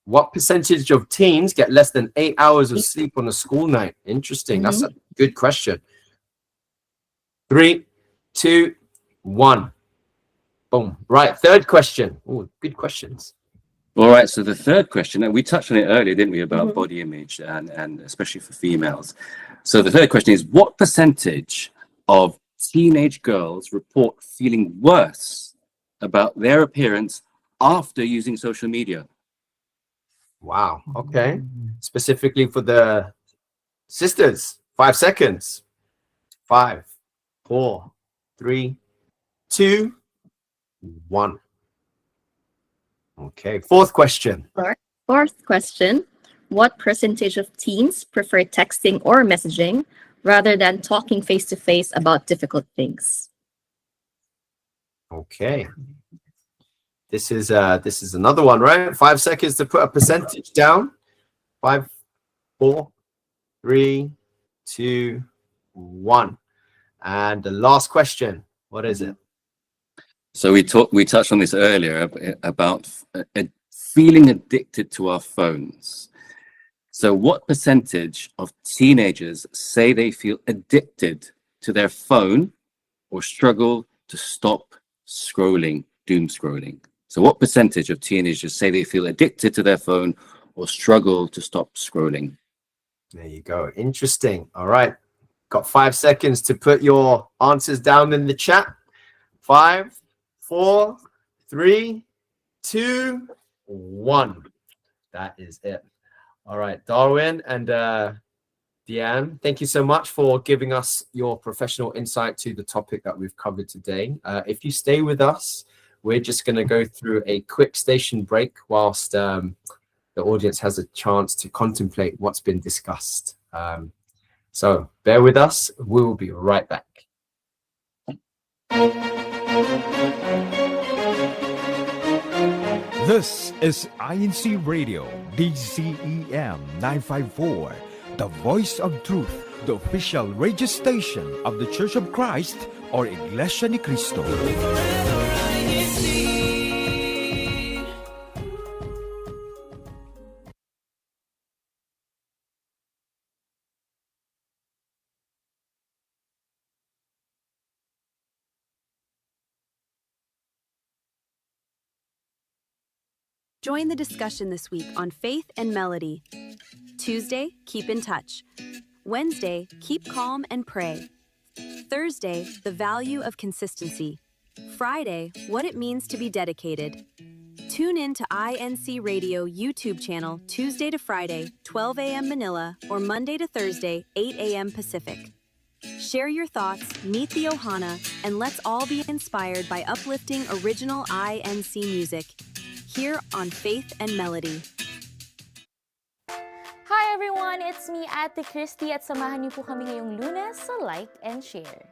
[SPEAKER 2] What percentage of teens get less than 8 hours of sleep on a school night? Interesting. That's a good question. 3, 2, 1. Boom. Right. Third question. Oh, good questions.
[SPEAKER 3] All right. So the third question, and we touched on it earlier, didn't we, about body image and especially for females. So the third question is, what percentage of teenage girls report feeling worse about their appearance after using social media?
[SPEAKER 2] Wow. Okay. Specifically for the sisters, 5 seconds. 5, 4, 3, 2, 1. Okay. Fourth question.
[SPEAKER 4] Fourth question. What percentage of teens prefer texting or messaging rather than talking face-to-face about difficult things?
[SPEAKER 2] Okay. This is another one, right? 5 seconds to put a percentage down. 5, 4, 3, 2, 1. And the last question, what is it?
[SPEAKER 3] So we touched on this earlier about feeling addicted to our phones. So what percentage of teenagers say they feel addicted to their phone or struggle to stop scrolling, doom scrolling? So what percentage of teenagers say they feel addicted to their phone or struggle to stop scrolling?
[SPEAKER 2] There you go. Interesting. All right. Got 5 seconds to put your answers down in the chat. 5, 4, 3, 2, 1. That is it. All right, Darwin and Deanne, thank you so much for giving us your professional insight to the topic that we've covered today. If you stay with us, we're just going to go through a quick station break whilst the audience has a chance to contemplate what's been discussed. So bear with us. We will be right back.
[SPEAKER 1] This is INCRadio, DCEM 954, the voice of truth, the official radio station of the Church of Christ or Iglesia ni Cristo.
[SPEAKER 5] Join the discussion this week on Faith and Melody. Tuesday, keep in touch. Wednesday, keep calm and pray. Thursday, the value of consistency. Friday, what it means to be dedicated. Tune in to INCRadio YouTube channel Tuesday to Friday, 12 a.m. Manila, or Monday to Thursday, 8 a.m. Pacific. Share your thoughts, meet the Ohana, and let's all be inspired by uplifting original INC music. Here on Faith and Melody.
[SPEAKER 6] Hi everyone! It's me, Ate Christy, at samahan niyo po kami ngayong Lunes sa Like and Share.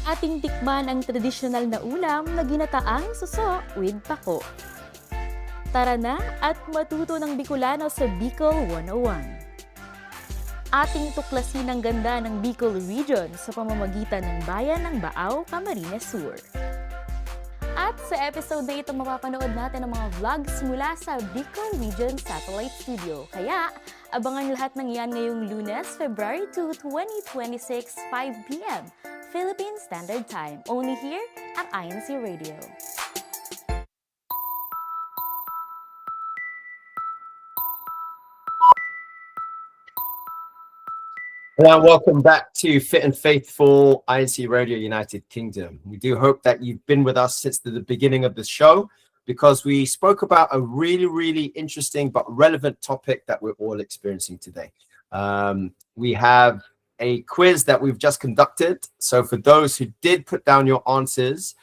[SPEAKER 6] Ating tikman ang tradisyonal na ulam na ginataang suso with pako. Tara na at matuto ng Bicolano sa Bicol 101. Ating tuklasin ang ganda ng Bicol Region sa pamamagitan ng bayan ng Baaw, Camarines Sur. At sa episode na ito, mapapanood natin ang mga vlogs mula sa Bicol Region Satellite Studio. Kaya, abangan lahat ng yan ngayong Lunes, February 2, 2026, 5 p.m. Philippine Standard Time. Only here at INCRadio.
[SPEAKER 2] Hello, welcome back to Fit and Faithful INCRadio United Kingdom. We do hope that you've been with us since the beginning of the show, because we spoke about a really interesting but relevant topic that we're all experiencing today. We have a quiz that we've just conducted. So for those who did put down your answers,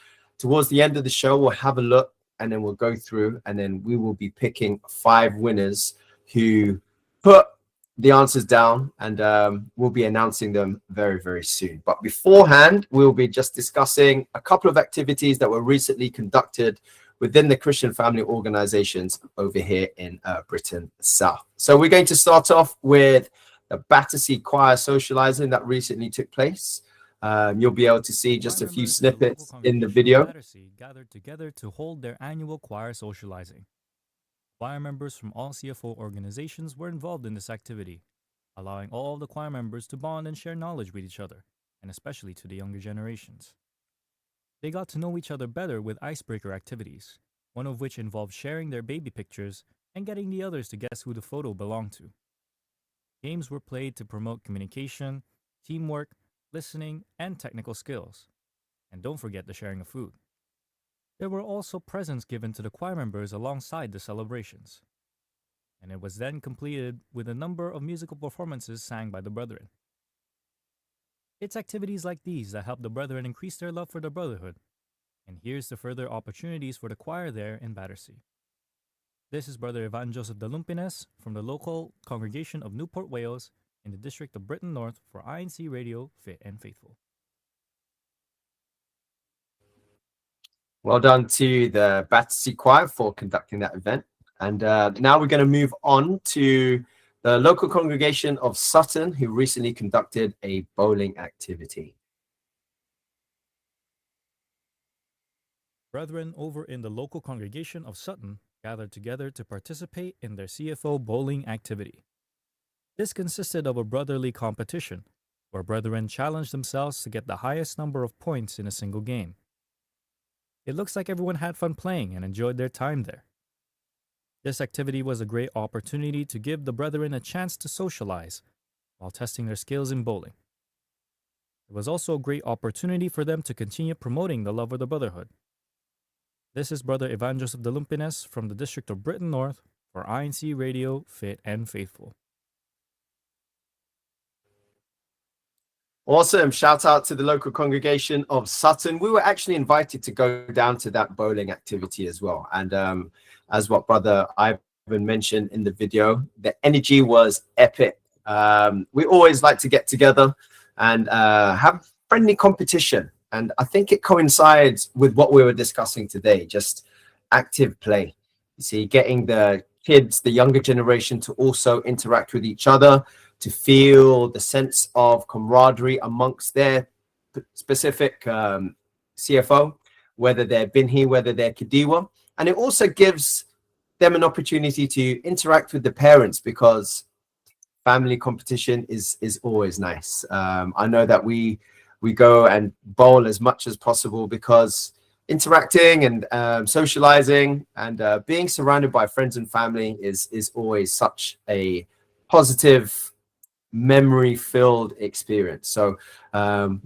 [SPEAKER 2] towards the end of the show, we'll have a look and then we'll go through and then we will be picking 5 winners who put the answers down, and we'll be announcing them very soon. But beforehand, we'll be just discussing a couple of activities that were recently conducted within the Christian family organizations over here in Britain South. So we're going to start off with the Battersea Choir Socializing that recently took place. You'll be able to see just a few snippets in the video.
[SPEAKER 7] Battersea gathered together to hold their annual choir socializing. Choir members from all CFO organizations were involved in this activity, allowing all of the choir members to bond and share knowledge with each other, and especially to the younger generations. They got to know each other better with icebreaker activities, one of which involved sharing their baby pictures and getting the others to guess who the photo belonged to. Games were played to promote communication, teamwork, listening, and technical skills. And don't forget the sharing of food. There were also presents given to the choir members alongside the celebrations. And it was then completed with a number of musical performances sang by the brethren. It's activities like these that help the brethren increase their love for the brotherhood. And here's the further opportunities for the choir there in Battersea. This is Brother Ivan Joseph Dalumpines from the local congregation of Newport, Wales, in the district of Britain North for INCRadio Fit and Faithful.
[SPEAKER 2] Well done to the Battersea Choir for conducting that event. And now we're going to move on to the local congregation of Sutton, who recently conducted a bowling activity.
[SPEAKER 7] Brethren over in the local congregation of Sutton gathered together to participate in their CFO bowling activity. This consisted of a brotherly competition, where brethren challenged themselves to get the highest number of points in a single game. It looks like everyone had fun playing and enjoyed their time there. This activity was a great opportunity to give the brethren a chance to socialize while testing their skills in bowling. It was also a great opportunity for them to continue promoting the love of the brotherhood. This is Brother Ivan Joseph Dalumpines from the district of Britain North for INCRadio Fit and Faithful.
[SPEAKER 2] Awesome. Shout out to the local congregation of Sutton. We were actually invited to go down to that bowling activity as well. And as what Brother Ivan mentioned in the video, the energy was epic. We always like to get together and have friendly competition. And I think it coincides with what we were discussing today, just active play. You see, getting the kids, the younger generation, to also interact with each other, to feel the sense of camaraderie amongst their specific CFO, whether they're Binhi, whether they're Kadiwa. And it also gives them an opportunity to interact with the parents, because family competition is always nice. I know that we go and bowl as much as possible, because interacting and socializing and being surrounded by friends and family is always such a positive, memory-filled experience. So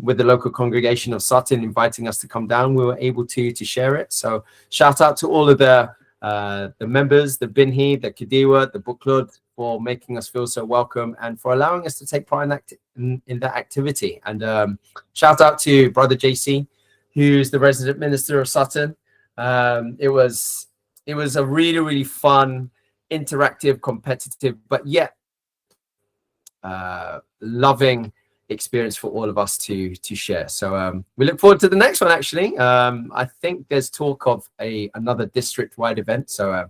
[SPEAKER 2] with the local congregation of Sutton inviting us to come down, we were able to share it. So shout out to all of the members, the Binhi, the Kadiwa, the Book Club, for making us feel so welcome and for allowing us to take part in that activity. And shout out to Brother JC, who's the resident minister of Sutton. It was a really fun, interactive, competitive, but yet loving experience for all of us to share. So we look forward to the next one. Actually, I think there's talk of another district-wide event. So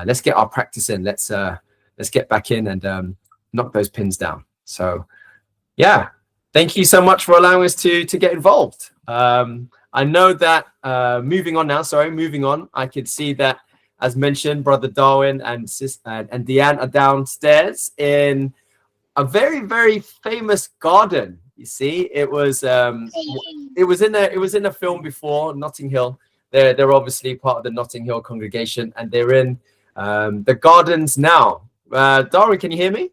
[SPEAKER 2] let's get our practice in. Let's get back in and knock those pins down. So yeah, thank you so much for allowing us to get involved. I know that moving on, I could see that, as mentioned, Brother Darwin and Deanne are downstairs in a very, very famous garden. You see, it was in a film before, Notting Hill. They're obviously part of the Notting Hill congregation, and they're in the gardens now. Darwin, can you hear me?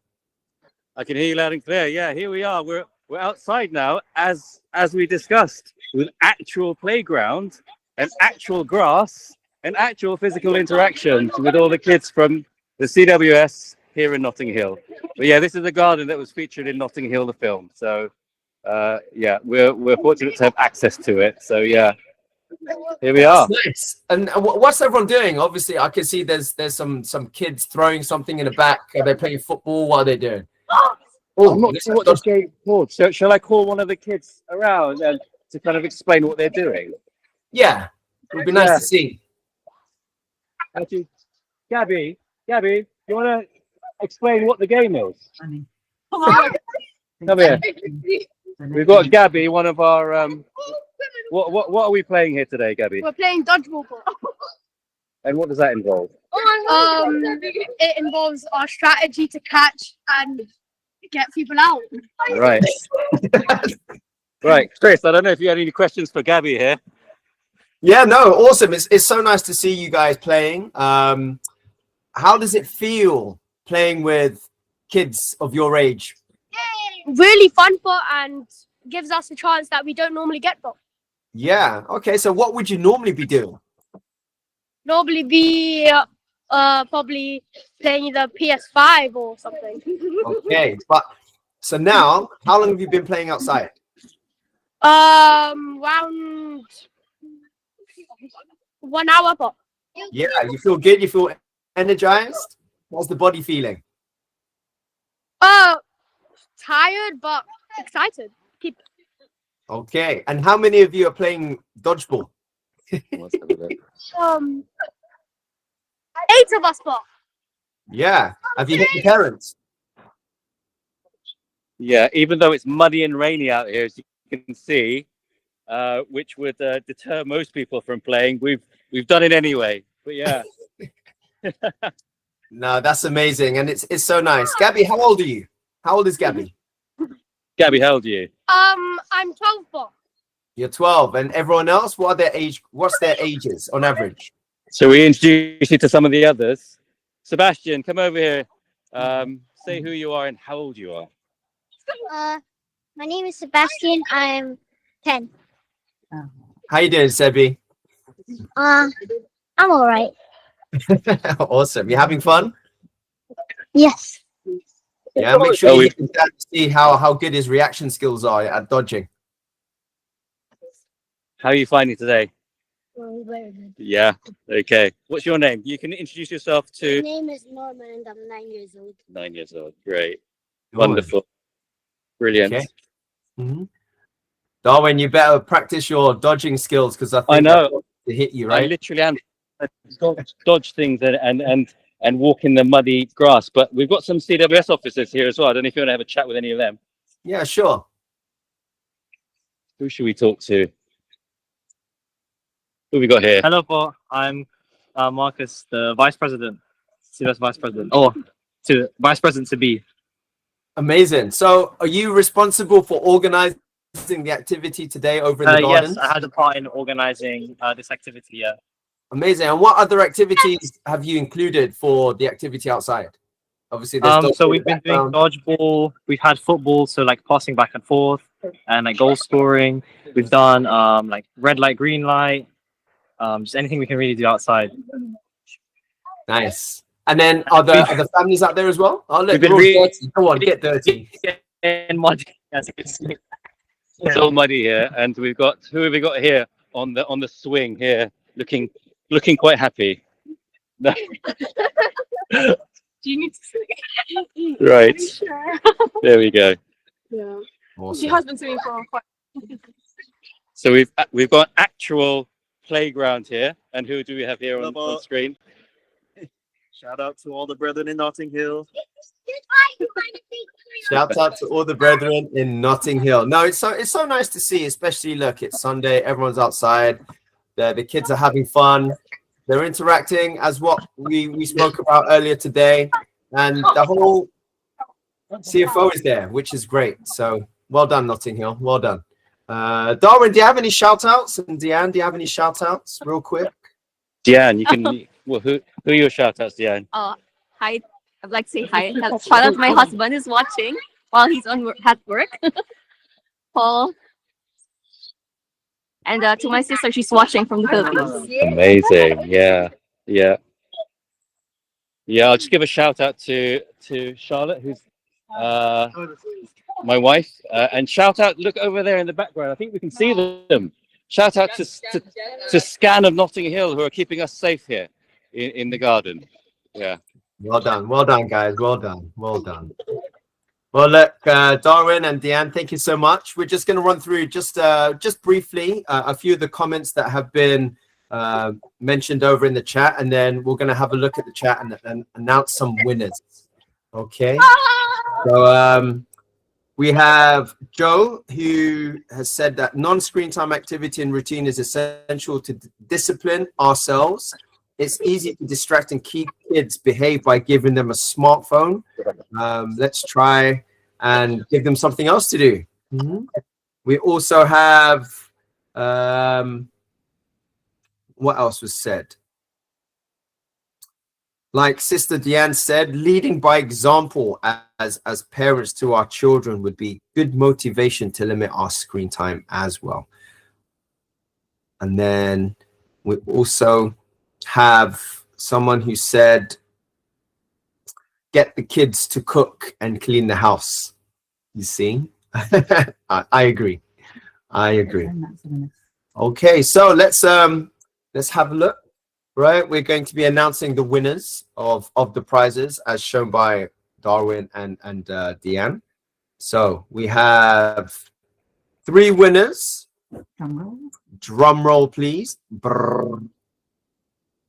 [SPEAKER 3] I can hear you loud and clear. Yeah, here we are. We're outside now, as we discussed, with actual playground and actual grass and actual physical interactions with all the kids from the CWS here in Notting Hill. But yeah, this is a garden that was featured in Notting Hill, the film. So yeah, we're fortunate to have access to it. So yeah, here we are.
[SPEAKER 2] Nice. And what's everyone doing? Obviously, I can see there's some kids throwing something in the back. Are they playing football? What are they doing? Oh,
[SPEAKER 3] I'm not sure what this game is called. So shall I call one of the kids around and to kind of explain what they're doing?
[SPEAKER 2] Yeah, it would be nice to see.
[SPEAKER 3] Actually, Gabby, you want to explain what the game is? Come here. We've got Gabby, one of our. What are we playing here today, Gabby?
[SPEAKER 8] We're playing dodgeball.
[SPEAKER 3] And what does that involve?
[SPEAKER 8] It involves our strategy to catch and get people out.
[SPEAKER 3] Right. Right, Chris, I don't know if you had any questions for Gabby here.
[SPEAKER 2] Yeah, no, awesome. It's so nice to see you guys playing. How does it feel playing with kids of your age?
[SPEAKER 8] Really fun for, and gives us a chance that we don't normally get for.
[SPEAKER 2] Yeah. Okay. So what would you normally be doing?
[SPEAKER 8] Normally be probably playing the PS5 or something.
[SPEAKER 2] Okay. But so now, how long have you been playing outside?
[SPEAKER 8] Around 1 hour. But
[SPEAKER 2] Yeah. You feel good? You feel energized? How's the body feeling?
[SPEAKER 8] tired but excited.
[SPEAKER 2] Okay. And how many of you are playing dodgeball?
[SPEAKER 8] 8 of us, but
[SPEAKER 2] Yeah. Have you hit your parents?
[SPEAKER 3] Yeah, even though it's muddy and rainy out here, as you can see, which would deter most people from playing, we've done it anyway. But yeah.
[SPEAKER 2] No, that's amazing, and it's so nice. Gabby, how old are you? How old is Gabby?
[SPEAKER 3] Gabby, how old are you?
[SPEAKER 8] I'm 12, but
[SPEAKER 2] You're 12, and everyone else, what's their ages on average?
[SPEAKER 3] So we introduce you to some of the others. Sebastian, come over here. Say who you are and how old you are.
[SPEAKER 9] My name is Sebastian. I'm 10.
[SPEAKER 2] How you doing, Sebi?
[SPEAKER 9] I'm all right.
[SPEAKER 2] Awesome. You having fun?
[SPEAKER 9] Yes.
[SPEAKER 2] Yeah, make sure you can see how good his reaction skills are at dodging.
[SPEAKER 3] How are you finding today?
[SPEAKER 9] Very good.
[SPEAKER 3] Yeah. Okay. What's your name? You can introduce yourself
[SPEAKER 9] My
[SPEAKER 3] to.
[SPEAKER 9] name is Norman and I'm 9 years old.
[SPEAKER 3] 9 years old. Great. Wonderful. Brilliant.
[SPEAKER 2] Okay. Mm-hmm. Darwin, you better practice your dodging skills because I think
[SPEAKER 3] I know
[SPEAKER 2] to hit you,
[SPEAKER 3] I
[SPEAKER 2] right?
[SPEAKER 3] literally am dodge things and walk in the muddy grass. But we've got some CWS officers here as well. I don't know if you want to have a chat with any of them.
[SPEAKER 2] Yeah, sure.
[SPEAKER 3] Who should we talk to? Who we got here?
[SPEAKER 10] Hello, Paul. I'm Marcus, the Vice President, CWS Vice President, or to Vice President to be.
[SPEAKER 2] Amazing. So, are you responsible for organizing the activity today over in the gardens?
[SPEAKER 10] Yes, I had a part in organizing this activity. Yeah.
[SPEAKER 2] Amazing. And what other activities have you included for the activity outside? Obviously, there's
[SPEAKER 10] so we've been doing dodgeball. We've had football, so like passing back and forth, and like goal scoring. We've done like red light, green light. Just anything we can really do outside.
[SPEAKER 2] Nice. And then are the families out there as well? Oh, look,
[SPEAKER 3] We've been
[SPEAKER 2] dirty. Come on, get dirty.
[SPEAKER 10] And muddy, as you can see.
[SPEAKER 3] It's all muddy here, and we've got who have we got here on the swing here, looking quite happy.
[SPEAKER 8] do you need to say?
[SPEAKER 3] Right. There we go.
[SPEAKER 8] Yeah.
[SPEAKER 2] Awesome.
[SPEAKER 8] She has been singing for quite.
[SPEAKER 3] So we've got actual playground here, and who do we have here on screen?
[SPEAKER 10] Shout out to all the brethren in Notting Hill.
[SPEAKER 2] Shout out to all the brethren in Notting Hill. No, it's so nice to see, especially look, it's Sunday, everyone's outside, the kids are having fun, they're interacting as what we spoke about earlier today, and the whole CFO is there, which is great. So well done, Notting Hill. Well done. Darwin, do you have any shout outs? And Deanne, do you have any shout outs real quick?
[SPEAKER 3] Deanne, you can. Well, who are your shout outs, Deanne?
[SPEAKER 4] Hi. I'd like to say hi. Shout out to my husband who's watching while he's at work. Paul. And to my sister, she's watching from the Philippines.
[SPEAKER 3] Amazing. Yeah. I'll just give a shout out to Charlotte, who's my wife, and shout out. Look over there in the background. I think we can see them. Shout out to Scan of Notting Hill, who are keeping us safe here in the garden. Yeah.
[SPEAKER 2] Well done, guys. Well done. Well, look, Darwin and Deanne, thank you so much. We're just going to run through just briefly a few of the comments that have been mentioned over in the chat, and then we're going to have a look at the chat and announce some winners. Okay. So we have Joe, who has said that non-screen time activity and routine is essential to discipline ourselves. It's easy to distract and keep kids behave by giving them a smartphone. Let's try and give them something else to do. We also have, what else was said? Like Sister Deanne said, leading by example as parents to our children would be good motivation to limit our screen time as well. And then we also have someone who said, get the kids to cook and clean the house. You see, I agree. Okay, so let's have a look. Right, we're going to be announcing the winners of the prizes as shown by Darwin and Deanne. So we have 3 winners. Drum roll, please. Brrr.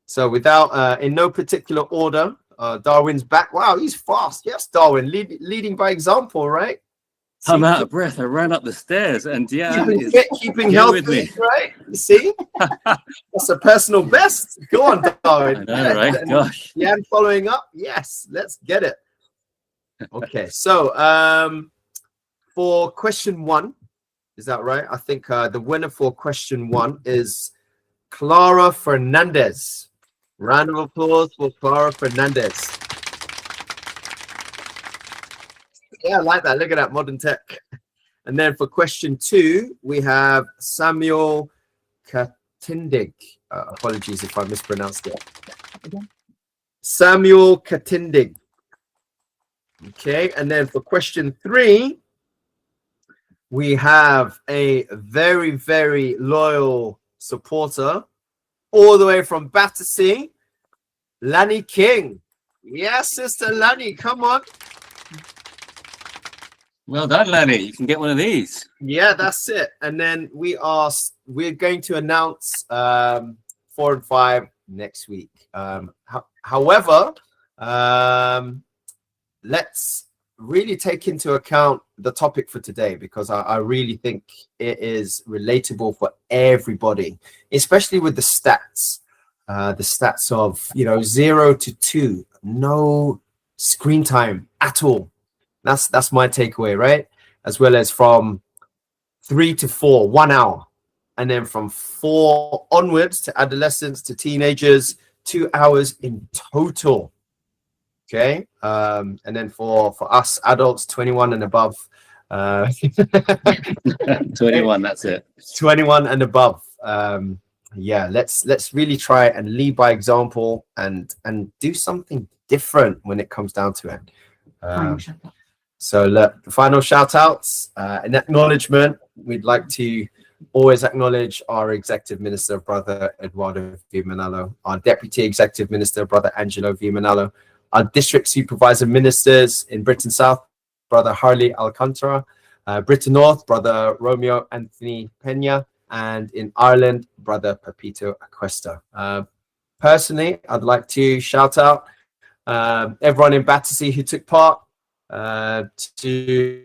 [SPEAKER 2] So without in no particular order, Darwin's back. Wow, he's fast. Yes, Darwin, leading by example, right?
[SPEAKER 3] I'm out of breath. I ran up the stairs, and Deanne is
[SPEAKER 2] keeping healthy with me. Right? You see, that's a personal best. Go on, Darwin.
[SPEAKER 3] I know, right? Gosh.
[SPEAKER 2] Deanne following up. Yes, let's get it. Okay, so for question 1, is that right? I think the winner for question 1 is Clara Fernandez. Round of applause for Clara Fernandez. Yeah, I like that. Look at that modern tech. And then for question 2, we have Samuel Katindig. Apologies if I mispronounced it. Samuel Katindig. Okay, and then for question 3, we have a very, very loyal supporter all the way from Battersea, Lani King. Yes, Sister Lani, come on.
[SPEAKER 3] Well done, Lanny. You can get one of these.
[SPEAKER 2] Yeah, that's it. And then we're going to announce 4 and 5 next week. However, let's really take into account the topic for today, because I really think it is relatable for everybody, especially with the stats. The stats of 0 to 2, no screen time at all. That's my takeaway, right? As well as from 3 to 4, 1 hour. And then from 4 onwards to adolescents to teenagers, 2 hours in total. Okay. And then for us adults, 21 and above.
[SPEAKER 3] 21, that's it.
[SPEAKER 2] 21 and above. Yeah, let's really try and lead by example and do something different when it comes down to it. So look, the final shout outs, an acknowledgement. We'd like to always acknowledge our Executive Minister, Brother Eduardo Vimanalo, our Deputy Executive Minister, Brother Angelo Vimanalo, our District Supervisor Ministers in Britain South, Brother Harley Alcantara, Britain North, Brother Romeo Anthony Pena, and in Ireland, Brother Pepito Aquesta. Personally, I'd like to shout out everyone in Battersea who took part, to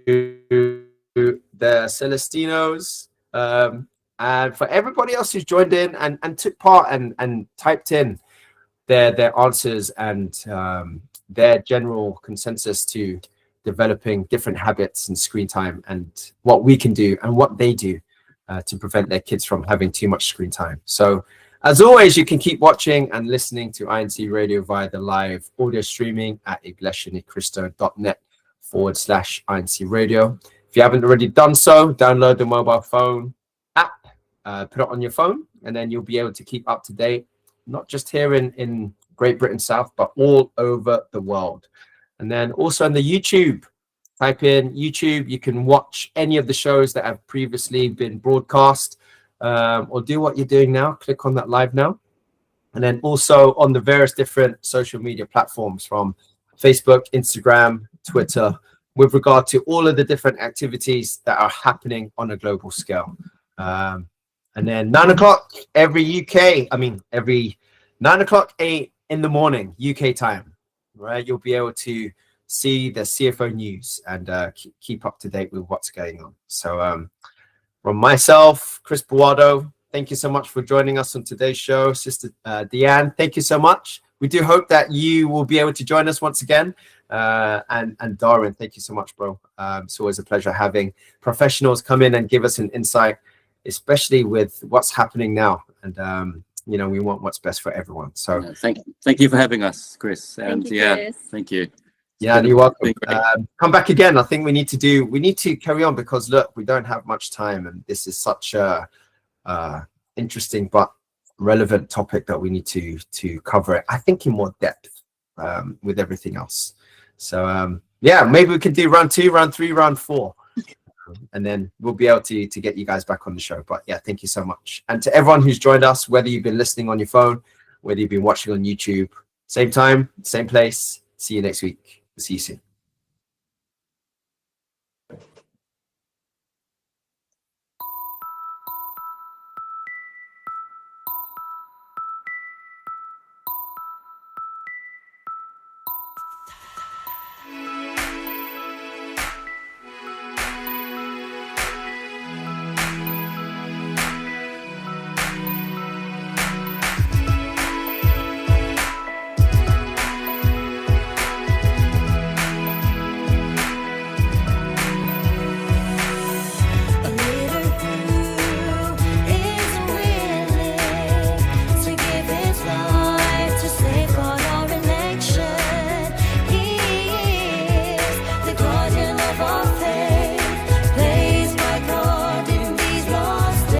[SPEAKER 2] the Celestinos, and for everybody else who's joined in and took part and typed in their answers and their general consensus to developing different habits and screen time and what we can do and what they do to prevent their kids from having too much screen time. So as always, you can keep watching and listening to INCRadio via the live audio streaming at iglesianicristo.net/INCRadio. If you haven't already done so, download the mobile phone app, put it on your phone, and then you'll be able to keep up to date, not just here in Great Britain South, but all over the world. And then also on the YouTube, type in YouTube, you can watch any of the shows that have previously been broadcast, or do what you're doing now, click on that live now. And then also on the various different social media platforms from Facebook, Instagram, Twitter, with regard to all of the different activities that are happening on a global scale. And then 9 o'clock every 9 o'clock 8 in the morning, UK time, right? You'll be able to see the CFO news and keep up to date with what's going on. So from myself, Chris Buwado, thank you so much for joining us on today's show. Sister Deanne, thank you so much. We do hope that you will be able to join us once again. And Darwin, thank you so much, bro. It's always a pleasure having professionals come in and give us an insight, especially with what's happening now. And we want what's best for everyone. So
[SPEAKER 3] thank you for having us, Chris. And
[SPEAKER 4] Chris.
[SPEAKER 3] thank you.
[SPEAKER 2] Yeah, you're welcome. Come back again. I think we need to carry on because look, we don't have much time, and this is such a interesting but relevant topic that we need to cover it, I think, in more depth with everything else. So maybe we can do round 2, round 3, round 4, and then we'll be able to get you guys back on the show. But yeah, thank you so much. And to everyone who's joined us, whether you've been listening on your phone, whether you've been watching on YouTube, same time, same place. See you next week. See you soon.